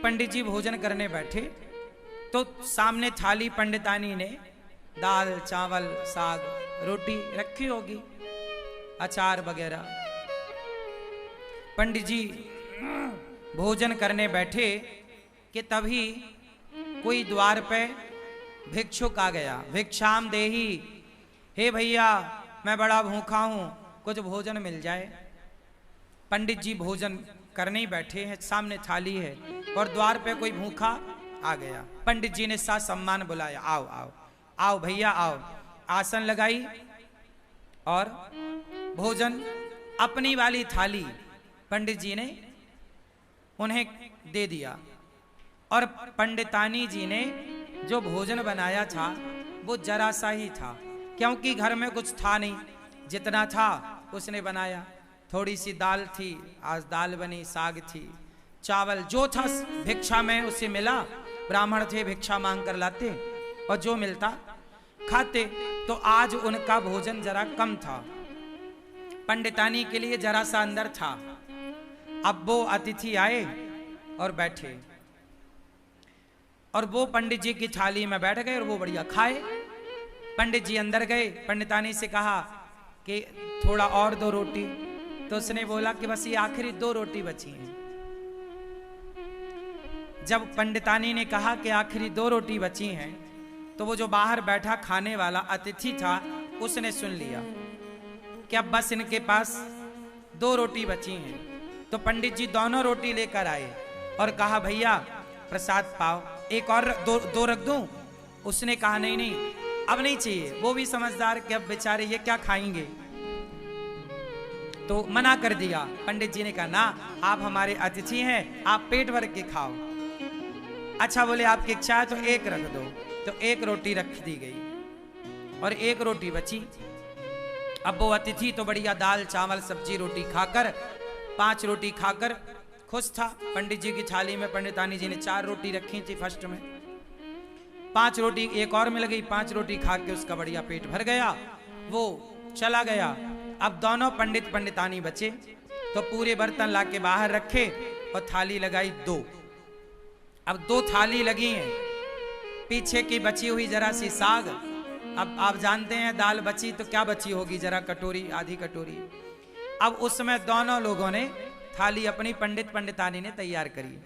पंडित जी भोजन करने बैठे तो सामने थाली पंडितानी ने दाल चावल साग रोटी रखी होगी, अचार वगैरह। पंडित जी भोजन करने बैठे कि तभी कोई द्वार पे भिक्षुक आ गया। भिक्षाम देही, हे भैया मैं बड़ा भूखा हूं, कुछ भोजन मिल जाए। पंडित जी भोजन करने ही बैठे हैं, सामने थाली है और द्वार पे कोई भूखा आ गया। पंडित जी ने सा सम्मान बुलाया, आओ आओ आओ भैया आओ। आसन लगाई और भोजन अपनी वाली थाली पंडित जी ने उन्हें दे दिया। और पंडितानी जी ने जो भोजन बनाया था वो जरा सा ही था, क्योंकि घर में कुछ था नहीं, जितना था उसने बनाया। थोड़ी सी दाल थी, आज दाल बनी, साग थी, चावल जो था भिक्षा में उसे मिला। ब्राह्मण थे, भिक्षा मांग कर लाते और जो मिलता खाते। तो आज उनका भोजन जरा कम था, पंडितानी के लिए जरा सा अंदर था। अब वो अतिथि आए और बैठे और वो पंडित जी की थाली में बैठ गए और वो बढ़िया खाए। पंडित जी अंदर गए, पंडितानी से कहा कि थोड़ा और दो रोटी। तो उसने बोला कि बस ये आखिरी 2 रोटी बची हैं। जब पंडितानी ने कहा कि आखिरी 2 रोटी बची हैं, तो वो जो बाहर बैठा खाने वाला अतिथि था उसने सुन लिया कि अब बस इनके पास 2 रोटी बची हैं। तो पंडित जी दोनों रोटी लेकर आए और कहा भैया प्रसाद पाओ, एक और दो रख दूं। उसने कहा नहीं नहीं अब नहीं चाहिए। वो भी समझदार कि अब बेचारे ये क्या खाएंगे, तो मना कर दिया। पंडित जी ने कहा ना, आप हमारे अतिथि हैं, आप पेट भर के खाओ। अच्छा बोले आपकी इच्छा है तो एक रख दो। तो 1 रोटी रख दी गई और 1 रोटी बची। अब वो अतिथि तो बढ़िया दाल चावल सब्जी रोटी खाकर 5 रोटी खाकर खुश था। पंडित जी की थाली में पंडितानी जी ने 4 रोटी रखी थी फर्स्ट में, 5 रोटी एक और मिल गई। 5 रोटी खा के उसका बढ़िया पेट भर गया, वो चला गया। अब दोनों पंडित पंडितानी बचे तो पूरे बर्तन लाके बाहर रखे और थाली लगाई 2। अब 2 थाली लगी हैं, पीछे की बची हुई जरा सी साग। अब आप जानते हैं दाल बची तो क्या बची होगी, जरा कटोरी आधी कटोरी। अब उसमें दोनों लोगों ने थाली अपनी पंडित पंडितानी ने तैयार करी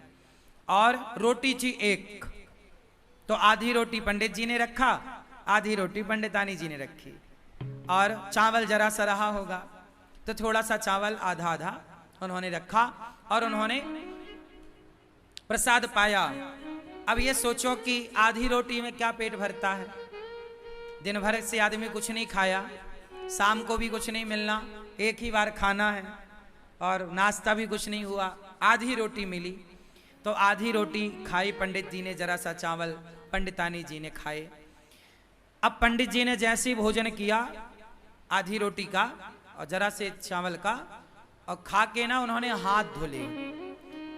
और रोटी थी 1। तो आधी रोटी पंडित जी ने रखा, आधी रोटी पंडितानी जी ने रखी। और चावल जरा सा रहा होगा तो थोड़ा सा चावल आधा आधा उन्होंने रखा और उन्होंने प्रसाद पाया। अब ये सोचो कि आधी रोटी में क्या पेट भरता है, दिन भर से आदमी कुछ नहीं खाया, शाम को भी कुछ नहीं मिलना, एक ही बार खाना है और नाश्ता भी कुछ नहीं हुआ, आधी रोटी मिली। तो आधी रोटी खाई पंडित जी ने, जरा सा चावल पंडितानी जी ने खाए। अब पंडित जी ने जैसे ही भोजन किया आधी रोटी का और जरा से चावल का और खा के ना उन्होंने हाथ धुले।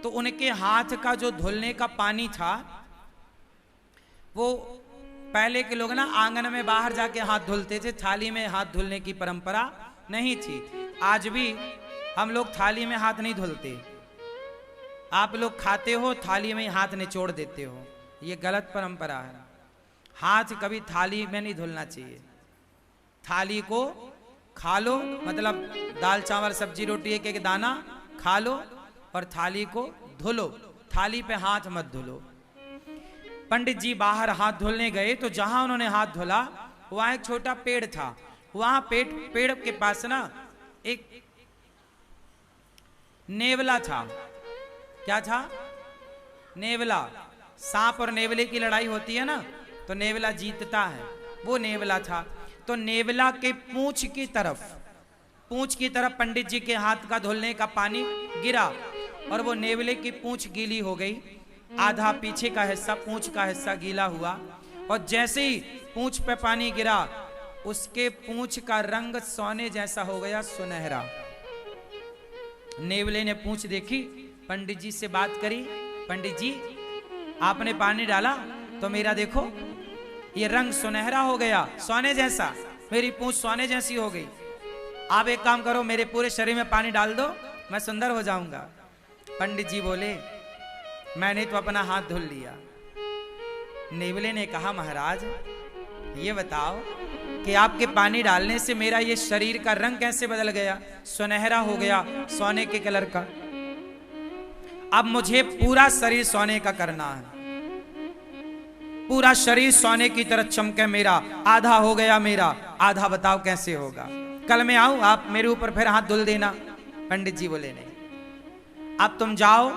तो उनके हाथ का जो धुलने का पानी था वो पहले के लोग ना आंगन में बाहर जाके हाथ धुलते थे, थाली में हाथ धुलने की परंपरा नहीं थी। आज भी हम लोग थाली में हाथ नहीं धुलते, आप लोग खाते हो थाली में हाथ निचोड़ देते हो, ये गलत परंपरा है। हाथ कभी थाली में नहीं धुलना चाहिए। थाली को खा लो, मतलब दाल चावल सब्जी रोटी एक एक दाना खा लो और थाली को धुलो, थाली पे हाथ मत धुलो। पंडित जी बाहर हाथ धुलने गए तो जहां उन्होंने हाथ धुला वहां एक छोटा पेड़ था। वहां पेड़ के पास ना एक नेवला था। क्या था? नेवला। सांप और नेवले की लड़ाई होती है ना, तो नेवला जीतता है, वो नेवला था। तो नेवला के पूंछ की तरफ पंडित जी के हाथ का धुलने का पानी गिरा और वो नेवले की पूंछ गीली हो गई। आधा पीछे का हिस्सा, पूंछ का हिस्सा गीला हुआ और जैसे ही पूंछ पे पानी गिरा उसके पूंछ का रंग सोने जैसा हो गया, सुनहरा। नेवले ने पूंछ देखी, पंडित जी से बात करी, पंडित जी आपने पानी डाला तो मेरा देखो ये रंग सुनहरा हो गया, सोने जैसा, मेरी पूंछ सोने जैसी हो गई। आप एक काम करो, मेरे पूरे शरीर में पानी डाल दो, मैं सुंदर हो जाऊंगा। पंडित जी बोले मैंने तो अपना हाथ धुल लिया। नेवले ने कहा महाराज ये बताओ कि आपके पानी डालने से मेरा ये शरीर का रंग कैसे बदल गया, सुनहरा हो गया, सोने के कलर का। अब मुझे पूरा शरीर सोने का करना है, पूरा शरीर सोने की तरह चमके मेरा। आधा हो गया मेरा, आधा बताओ कैसे होगा। कल मैं आऊं, आप मेरे ऊपर फिर हाथ धुल देना। पंडित जी बोले नहीं, अब तुम जाओ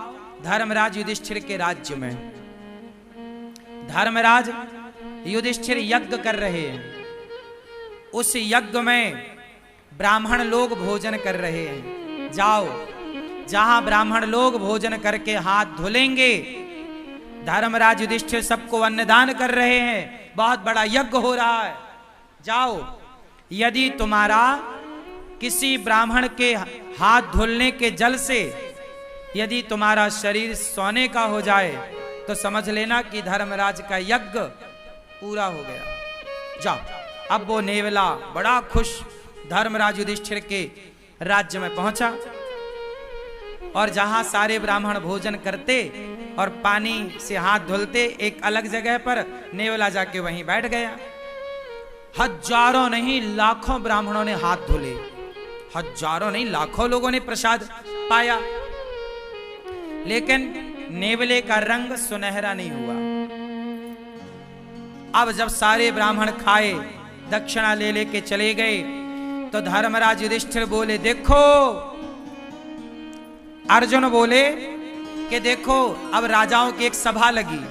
धर्मराज युधिष्ठिर के राज्य में। धर्मराज युधिष्ठिर यज्ञ कर रहे हैं, उस यज्ञ में ब्राह्मण लोग भोजन कर रहे हैं। जाओ, जहां ब्राह्मण लोग भोजन करके हाथ धुलेंगे, धर्मराज युधिष्ठिर सबको अन्नदान कर रहे हैं, बहुत बड़ा यज्ञ हो रहा है। जाओ, यदि तुम्हारा किसी ब्राह्मण के हाथ धुलने के जल से यदि तुम्हारा शरीर सोने का हो जाए तो समझ लेना कि धर्मराज का यज्ञ पूरा हो गया। जाओ। अब वो नेवला बड़ा खुश धर्मराज युधिष्ठिर के राज्य में पहुंचा और जहां सारे ब्राह्मण भोजन करते और पानी से हाथ धुलते, एक अलग जगह पर नेवला जाके वहीं बैठ गया। हजारों नहीं लाखों ब्राह्मणों ने हाथ धुले, हजारों नहीं लाखों लोगों ने प्रसाद पाया, लेकिन नेवले का रंग सुनहरा नहीं हुआ। अब जब सारे ब्राह्मण खाए, दक्षिणा ले लेके चले गए, तो धर्मराज युधिष्ठिर बोले देखो, अर्जुन बोले कि देखो अब राजाओं की एक सभा लगी।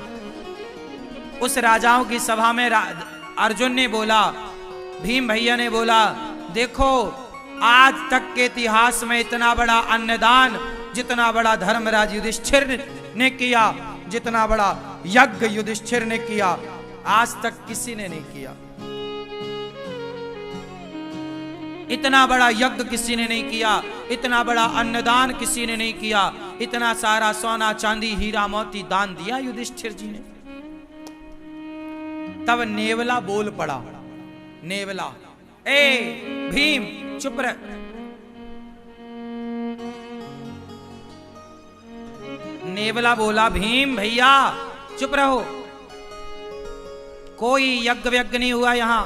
उस राजाओं की सभा में अर्जुन ने बोला, भीम भैया ने बोला, देखो आज तक के इतिहास में इतना बड़ा अन्नदान जितना बड़ा धर्मराज युधिष्ठिर ने किया, जितना बड़ा यज्ञ युधिष्ठिर ने किया, आज तक किसी ने नहीं किया। इतना बड़ा यज्ञ किसी ने नहीं किया, इतना बड़ा अन्नदान किसी ने नहीं किया, इतना सारा सोना चांदी हीरा मोती दान दिया युधिष्ठिर जी ने। तब नेवला बोल पड़ा, नेवला, ए भीम चुप रह। नेवला बोला, भीम भैया चुप रहो, कोई यज्ञ व्यज्ञ नहीं हुआ यहां।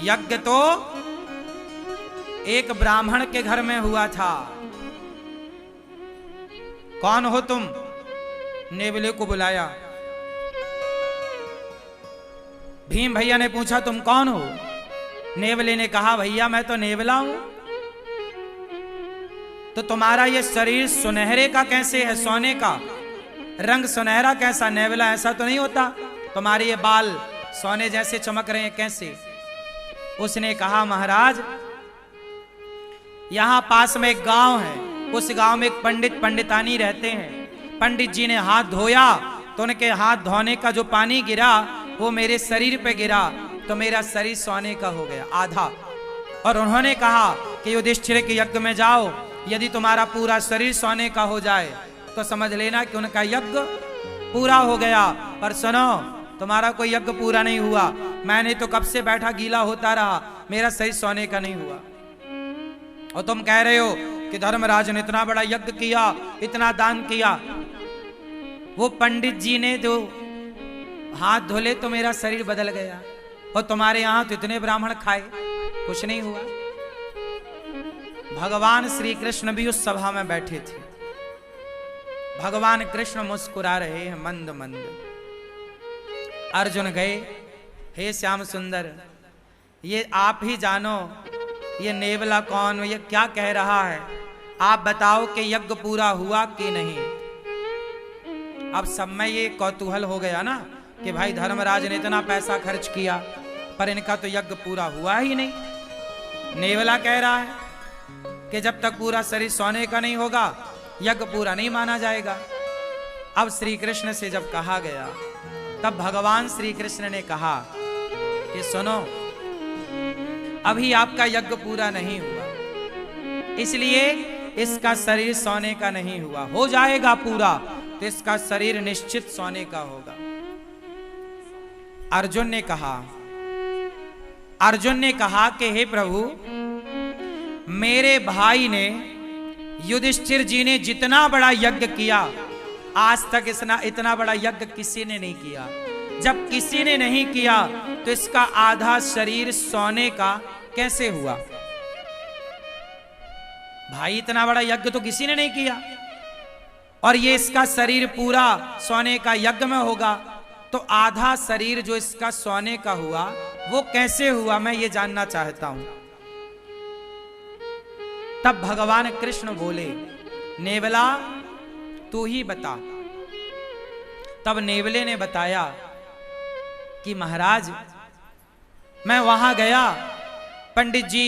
यज्ञ तो एक ब्राह्मण के घर में हुआ था। कौन हो तुम? नेवले को बुलाया। भीम भैया ने पूछा तुम कौन हो? नेवले ने कहा भैया मैं तो नेवला हूं। तो तुम्हारा ये शरीर सुनहरे का कैसे है? सोने का रंग सुनहरा कैसा? नेवला ऐसा तो नहीं होता, तुम्हारे ये बाल सोने जैसे चमक रहे हैं कैसे? उसने कहा महाराज यहां पास में एक गांव है, उस गांव में एक पंडित पंडितानी रहते हैं। पंडित जी ने हाथ धोया तो उनके हाथ धोने का जो पानी गिरा वो मेरे शरीर पे गिरा, तो मेरा शरीर सोने का हो गया आधा। और उन्होंने कहा कि युधिष्ठिर के यज्ञ में जाओ, यदि तुम्हारा पूरा शरीर सोने का हो जाए तो समझ लेना कि उनका यज्ञ पूरा हो गया। पर सुनो, तुम्हारा कोई यज्ञ पूरा नहीं हुआ। मैंने तो कब से बैठा गीला होता रहा, मेरा शरीर सोने का नहीं हुआ। और तुम कह रहे हो कि धर्मराज ने इतना बड़ा यज्ञ किया, इतना दान किया। वो पंडित जी ने जो हाथ धोले तो मेरा शरीर बदल गया, और तुम्हारे यहां तो इतने ब्राह्मण खाए, कुछ नहीं हुआ। भगवान श्री कृष्ण भी उस सभा में बैठे थे। भगवान कृष्ण मुस्कुरा रहे हैं मंद मंद। अर्जुन गए, हे श्याम सुंदर, ये आप ही जानो ये नेवला कौन, ये क्या कह रहा है, आप बताओ कि यज्ञ पूरा हुआ कि नहीं। अब सब में ये कौतूहल हो गया ना कि भाई धर्मराज ने इतना पैसा खर्च किया पर इनका तो यज्ञ पूरा हुआ ही नहीं। नेवला कह रहा है कि जब तक पूरा शरीर सोने का नहीं होगा यज्ञ पूरा नहीं माना जाएगा। अब श्री कृष्ण से जब कहा गया तब भगवान श्री कृष्ण ने कहा कि सुनो, अभी आपका यज्ञ पूरा नहीं हुआ, इसलिए इसका शरीर सोने का नहीं हुआ। हो जाएगा पूरा तो इसका शरीर निश्चित सोने का होगा। अर्जुन ने कहा कि हे प्रभु, मेरे भाई ने युधिष्ठिर जी ने जितना बड़ा यज्ञ किया, आज तक इतना बड़ा यज्ञ किसी ने नहीं किया। जब किसी ने नहीं किया तो इसका आधा शरीर सोने का कैसे हुआ? भाई इतना बड़ा यज्ञ तो किसी ने नहीं किया, और ये इसका शरीर पूरा सोने का यज्ञ में होगा, तो आधा शरीर जो इसका सोने का हुआ वो कैसे हुआ, मैं ये जानना चाहता हूं। तब भगवान कृष्ण बोले, नेवला तू ही बता। तब नेवले ने बताया कि महाराज मैं वहां गया, पंडित जी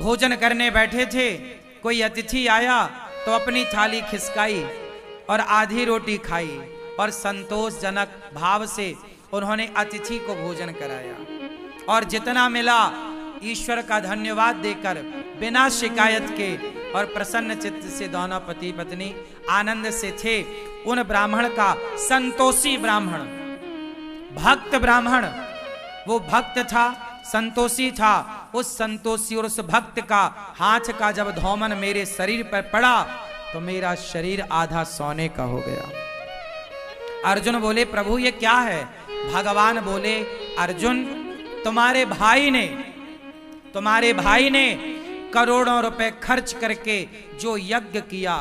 भोजन करने बैठे थे, कोई अतिथि आया तो अपनी थाली खिसकाई और आधी रोटी खाई और संतोषजनक भाव से उन्होंने अतिथि को भोजन कराया, और जितना मिला ईश्वर का धन्यवाद देकर बिना शिकायत के और प्रसन्न चित्त से दोनों पति पत्नी आनंद से थे। उन ब्राह्मण का, संतोषी ब्राह्मण, भक्त ब्राह्मण, वो भक्त था, संतोषी था, उस संतोषी और उस भक्त का हाथ का जब धौमन मेरे शरीर पर पड़ा तो मेरा शरीर आधा सोने का हो गया। अर्जुन बोले, प्रभु ये क्या है? भगवान बोले, अर्जुन तुम्हारे भाई ने करोड़ों रुपए खर्च करके जो यज्ञ किया,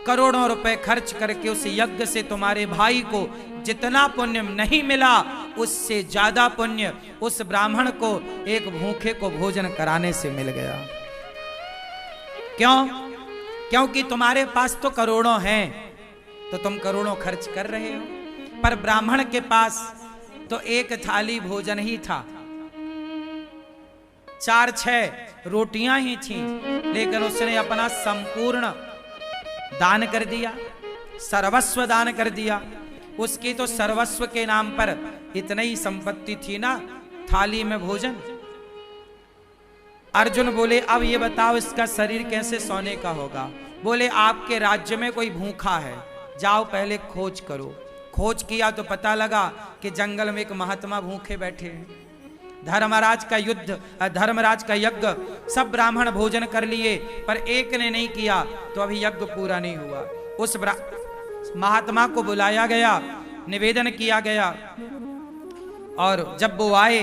करोड़ों रुपए खर्च करके उस यज्ञ से तुम्हारे भाई को जितना पुण्य नहीं मिला, उससे ज्यादा पुण्य उस ब्राह्मण को एक भूखे को भोजन कराने से मिल गया। क्यों? क्योंकि तुम्हारे पास तो करोड़ों हैं, तो तुम करोड़ों खर्च कर रहे हो, पर ब्राह्मण के पास तो एक थाली भोजन ही था, 4-6 रोटियां ही थी, लेकिन उसने अपना संपूर्ण दान कर दिया, सर्वस्व दान कर दिया। उसकी तो सर्वस्व के नाम पर इतनी ही संपत्ति थी ना, थाली में भोजन। अर्जुन बोले, अब ये बताओ इसका शरीर कैसे सोने का होगा? बोले, आपके राज्य में कोई भूखा है, जाओ पहले खोज करो। खोज किया तो पता लगा कि जंगल में एक महात्मा भूखे बैठे हैं। धर्मराज का यज्ञ सब ब्राह्मण भोजन कर लिए, पर एक ने नहीं किया, तो अभी यज्ञ पूरा नहीं हुआ। उस महात्मा को बुलाया गया, निवेदन किया गया, और जब वो आए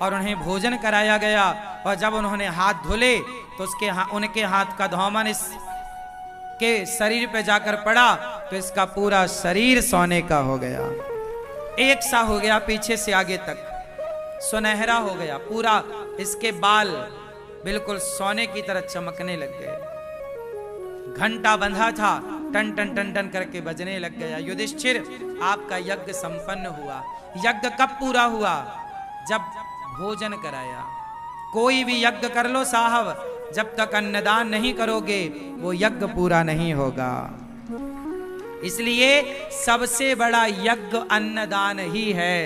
और उन्हें भोजन कराया गया, और जब उन्होंने हाथ धुले तो उनके हाथ का धौमन इसके शरीर पे जाकर पड़ा, तो इसका पूरा शरीर सोने का हो गया, एक सा हो गया, पीछे से आगे तक सुनहरा हो गया पूरा। इसके बाल बिल्कुल सोने की तरह चमकने लग गए। घंटा बंधा था, टन टन टन टन करके बजने लग गया। युधिष्ठिर, आपका यज्ञ संपन्न हुआ। यज्ञ कब पूरा हुआ? जब भोजन कराया। कोई भी यज्ञ कर लो साहब, जब तक अन्नदान नहीं करोगे वो यज्ञ पूरा नहीं होगा। इसलिए सबसे बड़ा यज्ञ अन्नदान ही है।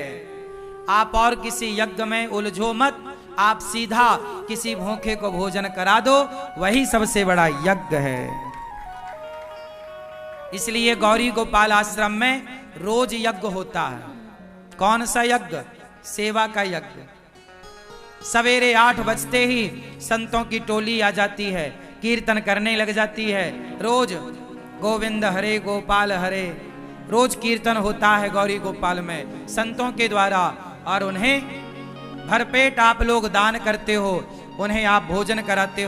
आप और किसी यज्ञ में उलझो मत, आप सीधा किसी भूखे को भोजन करा दो, वही सबसे बड़ा यज्ञ है। इसलिए गौरी गोपाल आश्रम में रोज यज्ञ होता है। कौन सा यज्ञ? सेवा का यज्ञ। सवेरे 8 बजते ही संतों की टोली आ जाती है, कीर्तन करने लग जाती है। रोज गोविंद हरे गोपाल हरे, रोज कीर्तन होता है गौरी गोपाल में संतों के द्वारा, और उन्हें भरपेट आप लोग दान करते हो, उन्हें आप भोजन कराते हो।